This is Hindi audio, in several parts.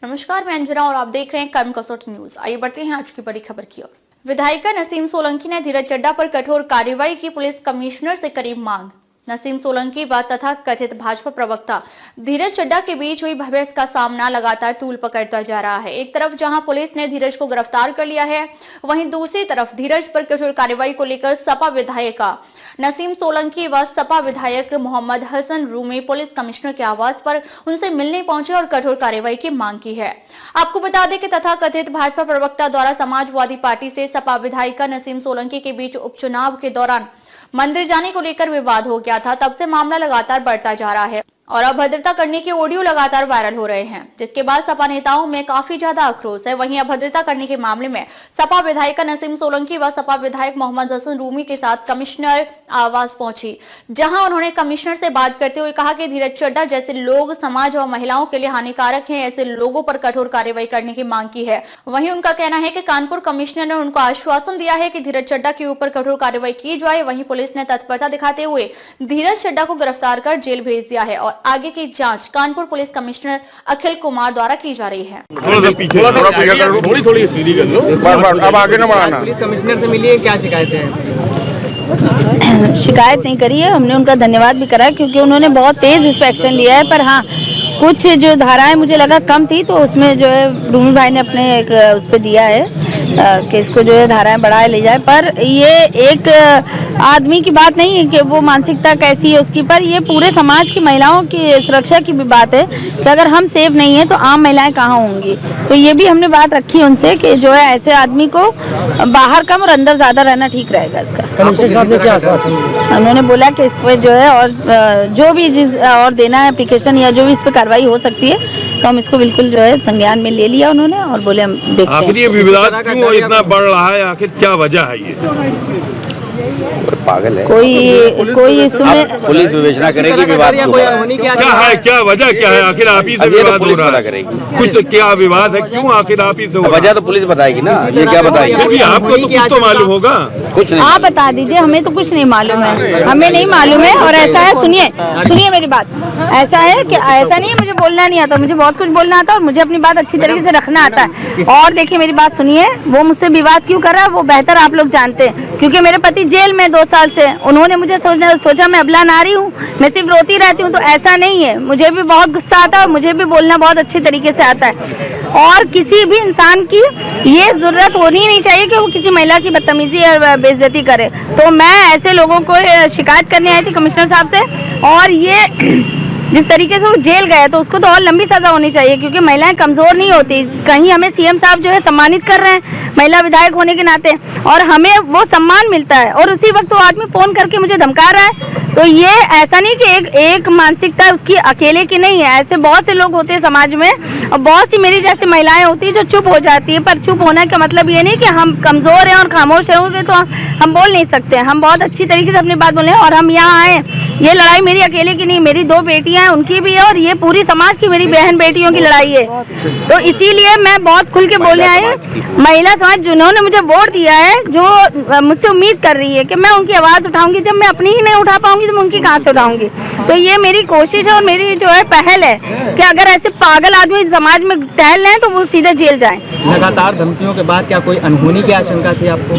नमस्कार, मैं अंजना और आप देख रहे हैं कर्म कसौटी न्यूज। आइए बढ़ते हैं आज की बड़ी खबर की ओर। विधायिका नसीम सोलंकी ने धीरज चड्ढा पर कठोर कार्रवाई की पुलिस कमिश्नर से करी मांग। नसीम सोलंकी व तथा कथित भाजपा प्रवक्ता धीरज चड्ढा के बीच हुई बहस का सामना लगातार तूल पकड़ता जा रहा है। एक तरफ जहां पुलिस ने धीरज को गिरफ्तार कर लिया है, वहीं दूसरी तरफ धीरज पर कठोर कार्रवाई को लेकर सपा विधायिका नसीम सोलंकी व सपा विधायक मोहम्मद हसन रूमी पुलिस कमिश्नर के आवास पर उनसे मिलने पहुंचे और कठोर कार्रवाई की मांग की है। आपको बता दें कि तथाकथित भाजपा प्रवक्ता द्वारा समाजवादी पार्टी से सपा विधायिका नसीम सोलंकी के बीच उपचुनाव के दौरान मंदिर जाने को लेकर विवाद हो गया था। तब से मामला लगातार बढ़ता जा रहा है और अभद्रता करने के ऑडियो लगातार वायरल हो रहे हैं, जिसके बाद सपा नेताओं में काफी ज्यादा आक्रोश है। वहीं अभद्रता करने के मामले में सपा विधायिका नसीम सोलंकी व सपा विधायक मोहम्मद हसन रूमी के साथ कमिश्नर आवास पहुंची, जहां उन्होंने कमिश्नर से बात करते हुए कहा कि धीरज चड्ढा जैसे लोग समाज व महिलाओं के लिए हानिकारक हैं, ऐसे लोगों पर कठोर कार्रवाई करने की मांग की है। वहीं उनका कहना है कि कानपुर कमिश्नर ने उनको आश्वासन दिया है कि धीरज चड्ढा के ऊपर कठोर कार्रवाई की जाए। वहीं पुलिस ने तत्परता दिखाते हुए धीरज चड्ढा को गिरफ्तार कर जेल भेज दिया है और आगे की जांच कानपुर पुलिस कमिश्नर अखिल कुमार द्वारा की जा रही है। थोड़ी सीधी कर लो, अब आगे न बढ़ाना। पुलिस कमिश्नर से मिलिए, क्या शिकायतें हैं? शिकायत नहीं करी है, हमने उनका धन्यवाद भी करा क्योंकि उन्होंने बहुत तेज इस पे एक्शन लिया है। पर हाँ, कुछ जो धाराएं मुझे लगा कम थी, तो उसमें जो है रूमी भाई ने अपने एक उस पे दिया है कि इसको जो है धाराएं बढ़ाए ले जाए। पर ये एक आदमी की बात नहीं है कि वो मानसिकता कैसी है उसकी, पर ये पूरे समाज की महिलाओं की सुरक्षा की भी बात है कि अगर हम सेफ नहीं है तो आम महिलाएं कहाँ होंगी। तो ये भी हमने बात रखी उनसे कि जो है ऐसे आदमी को बाहर कम और अंदर ज्यादा रहना ठीक रहेगा। इसका कमिश्नर साहब ने क्या आश्वासन दिया? उन्होंने बोला कि इस पे जो है और जो भी जिस और देना है एप्लीकेशन या जो भी इस पे कार्रवाई हो सकती है, तो हम इसको बिल्कुल जो है संज्ञान में ले लिया उन्होंने और बोले हम देखते हैं। आखिर ये विवाद क्यों इतना बढ़ रहा है, आखिर क्या वजह है? ये पागल है कोई इसमें पुलिस विवेचना करेगी विवाद क्या है, क्या वजह क्या है? आखिर आप ही से विवाद हो रहा है, करेगी कुछ क्या विवाद है, क्यों आखिर आप ही से? वजह तो पुलिस बताएगी ना, ये क्या बताएगी? आपको तो कुछ तो मालूम होगा। कुछ नहीं, आप बता दीजिए, हमें तो कुछ नहीं मालूम है, हमें नहीं मालूम है। और ऐसा है, सुनिए मेरी बात, ऐसा है कि ऐसा नहीं है मुझे बोलना नहीं आता, मुझे बहुत कुछ बोलना आता है और मुझे अपनी बात अच्छी तरीके से रखना आता है। और देखिए मेरी बात सुनिए, वो मुझसे विवाद क्यों कर रहा है वो बेहतर आप लोग जानते हैं, क्योंकि मेरे पति जेल में 2 साल से। उन्होंने मुझे सोचा मैं अबला नारी हूँ, मैं सिर्फ रोती रहती हूँ, तो ऐसा नहीं है। मुझे भी बहुत गुस्सा आता है और मुझे भी बोलना बहुत अच्छे तरीके से आता है। और किसी भी इंसान की ये जरूरत होनी नहीं चाहिए कि वो किसी महिला की बदतमीजी और बेइज्जती करे। तो मैं ऐसे लोगों को शिकायत करने आई थी कमिश्नर साहब से, और ये जिस तरीके से वो जेल गया तो उसको तो और लंबी सजा होनी चाहिए, क्योंकि महिलाएं कमजोर नहीं होती। कहीं हमें सीएम साहब जो है सम्मानित कर रहे हैं महिला विधायक होने के नाते, और हमें वो सम्मान मिलता है, और उसी वक्त वो आदमी फोन करके मुझे धमका रहा है। तो ये ऐसा नहीं कि एक मानसिकता उसकी अकेले की नहीं है, ऐसे बहुत से लोग होते हैं समाज में, और बहुत सी मेरी जैसी महिलाएं होती है जो चुप हो जाती है। पर चुप होने का मतलब ये नहीं कि हम कमजोर हैं और खामोश होंगे तो हम बोल नहीं सकते। हम बहुत अच्छी तरीके से अपनी बात बोले, और हम यहाँ आए, ये लड़ाई मेरी अकेले की नहीं, मेरी 2 बेटियां हैं, उनकी भी है, और ये पूरी समाज की मेरी बहन बेटियों की लड़ाई है। तो इसीलिए मैं बहुत खुल के बोलने आई हूँ। महिला समाज जिन्होंने मुझे वोट दिया है, जो मुझसे उम्मीद कर रही है कि मैं उनकी आवाज उठाऊंगी, जब मैं अपनी ही नहीं उठा पाऊंगी तो मैं उनकी कहाँ से उठाऊंगी। तो ये मेरी कोशिश है और मेरी जो है पहल है कि अगर ऐसे पागल आदमी समाज में टहल रहे हैं तो वो सीधे जेल जाएं। लगातार धमकियों के बाद क्या कोई अनहोनी की आशंका थी आपको?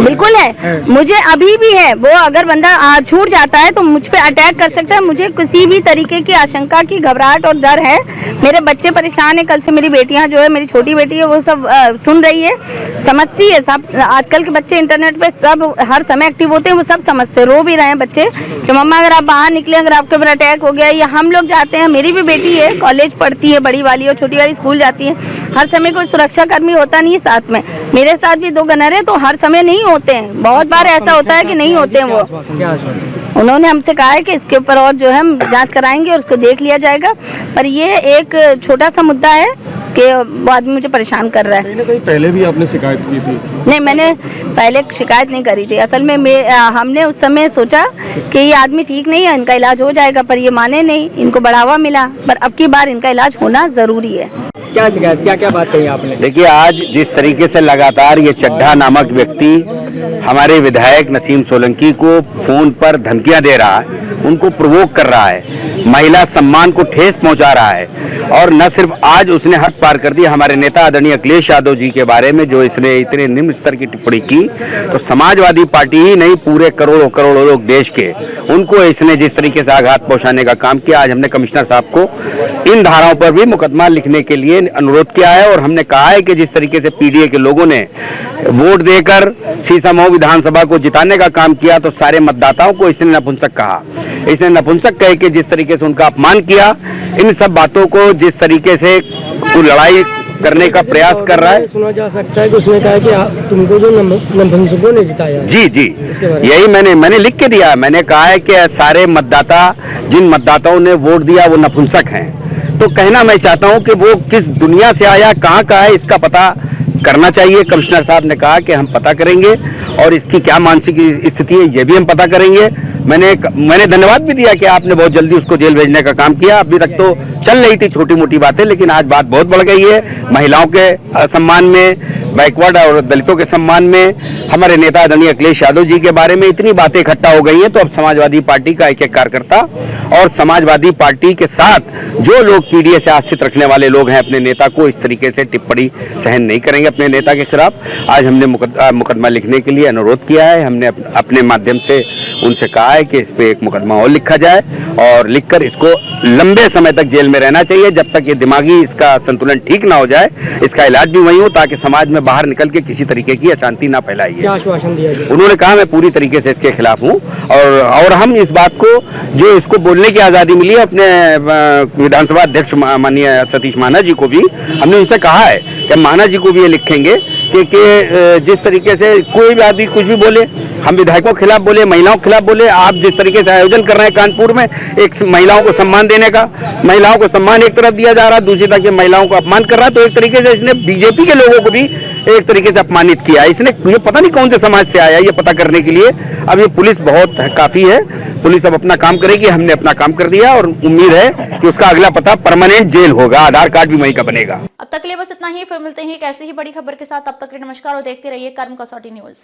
बिल्कुल है, मुझे अभी भी है। वो अगर बंदा छूट जाता है तो मुझ पे अटैक कर सकता है। मुझे किसी भी तरीके की आशंका की घबराहट और डर है। मेरे बच्चे परेशान है, कल से मेरी बेटियां जो है, मेरी छोटी बेटी है वो सब सुन रही है, समझती है सब। आजकल के बच्चे इंटरनेट पे सब हर समय एक्टिव होते हैं, वो सब समझते, रो भी रहे हैं बच्चे कि मम्मा अगर आप बाहर निकले, अगर आपके ऊपर अटैक हो गया, या हम लोग जाते हैं। मेरी भी बेटी है, कॉलेज पढ़ती है, बड़ी वाली, और छोटी वाली स्कूल जाती है। हर समय कोई सुरक्षा कर्मी होता नहीं है साथ में। मेरे साथ भी 2 गनर है, तो हर समय नहीं होते हैं, बहुत बार ऐसा होता है कि नहीं होते हैं। वो उन्होंने हमसे कहा है कि इसके ऊपर और जो है हम जांच कराएंगे और उसको देख लिया जाएगा। पर ये एक छोटा सा मुद्दा है कि वो आदमी मुझे परेशान कर रहा है। कहीं पहले भी आपने शिकायत की थी? नहीं, मैंने पहले शिकायत नहीं करी थी। असल में हमने उस समय सोचा कि ये आदमी ठीक नहीं है, इनका इलाज हो जाएगा, पर ये माने नहीं, इनको बढ़ावा मिला। पर अब की बार इनका इलाज होना जरूरी है। क्या शिकायत, क्या क्या बात कही आपने? देखिए, आज जिस तरीके से लगातार ये चड्ढा नामक व्यक्ति हमारे विधायक नसीम सोलंकी को फोन पर धमकियां दे रहा है, उनको प्रोवोक कर रहा है, महिला सम्मान को ठेस पहुंचा रहा है। और न सिर्फ आज उसने हद पार कर दी हमारे नेता आदरणीय अखिलेश यादव जी के बारे में, जो इसने इतने निम्न स्तर की टिप्पणी की, तो समाजवादी पार्टी ही नहीं, पूरे करोड़ों करोड़ों लोग देश के, उनको इसने जिस तरीके से आघात पहुंचाने का काम किया। आज हमने कमिश्नर साहब को इन धाराओं पर भी मुकदमा लिखने के लिए अनुरोध किया है और हमने कहा है कि जिस तरीके से पीडीए के लोगों ने वोट देकर सीसामऊ विधानसभा को जिताने का काम किया, तो सारे मतदाताओं को इसने नपुंसक कहा। इसने नपुंसक कह के जिस तरीके से उनका अपमान किया, इन सब बातों को जिस तरीके से वो लड़ाई करने का प्रयास कर रहा है। सुना जा सकता है कि उसने कहा कि तुमको जो नपुंसकों ने जिताया। जी जी, यही मैंने लिख के दिया। मैंने कहा है कि सारे मतदाता, जिन मतदाताओं ने वोट दिया वो नपुंसक हैं। तो कहना मैं चाहता हूं कि वो किस दुनिया से आया, कहां का है, इसका पता करना चाहिए। कमिश्नर साहब ने कहा कि हम पता करेंगे और इसकी क्या मानसिक स्थिति है ये भी हम पता करेंगे। मैंने धन्यवाद भी दिया कि आपने बहुत जल्दी उसको जेल भेजने का काम किया। अभी तक तो चल रही थी छोटी मोटी बातें, लेकिन आज बात बहुत बढ़ गई है। महिलाओं के सम्मान में, बैकवर्ड और दलितों के सम्मान में, हमारे नेता आदरणीय अखिलेश यादव जी के बारे में इतनी बातें इकट्ठा हो गई हैं। तो अब समाजवादी पार्टी का एक एक कार्यकर्ता और समाजवादी पार्टी के साथ जो लोग पीडीए से आश्रित रखने वाले लोग हैं, अपने नेता को इस तरीके से टिप्पणी सहन नहीं करेंगे अपने नेता के खिलाफ। आज हमने मुकदमा लिखने के लिए अनुरोध किया है। हमने अपने माध्यम से उनसे कहा है कि इस पे एक मुकदमा और लिखा जाए और लिखकर इसको लंबे समय तक जेल में रहना चाहिए, जब तक ये दिमागी इसका संतुलन ठीक ना हो जाए। इसका इलाज भी वही हो ताकि समाज में बाहर निकल के किसी तरीके की अशांति ना फैलाई है। क्या आश्वासन दिया गया? उन्होंने कहा मैं पूरी तरीके से इसके खिलाफ हूं और हम इस बात को, जो इसको बोलने की आजादी मिली है, अपने विधानसभा अध्यक्ष माननीय सतीश महाना जी को भी हमने उनसे कहा है कि महाना जी को भी ये लिखेंगे कि जिस तरीके से कोई भी आदमी कुछ भी बोले, हम विधायकों के खिलाफ बोले, महिलाओं के खिलाफ बोले, आप जिस तरीके से आयोजन कर रहे हैं कानपुर में एक महिलाओं को सम्मान देने का, महिलाओं को सम्मान एक तरफ दिया जा रहा है, दूसरी तरफ ये महिलाओं को अपमान कर रहा है। तो एक तरीके से इसने बीजेपी के लोगों को भी एक तरीके से अपमानित किया। इसने ये पता नहीं कौन से समाज से आया ये पता करने के लिए। अब ये पुलिस बहुत काफी है, पुलिस अब अपना काम करेगी। हमने अपना काम कर दिया और उम्मीद है कि उसका अगला पता परमानेंट जेल होगा, आधार कार्ड भी वहीं का बनेगा। अब तक के लिए बस इतना ही, फिर मिलते हैं एक ऐसी ही बड़ी खबर के साथ। तब तक के लिए नमस्कार और देखते रहिए कर्म कसौटी न्यूज।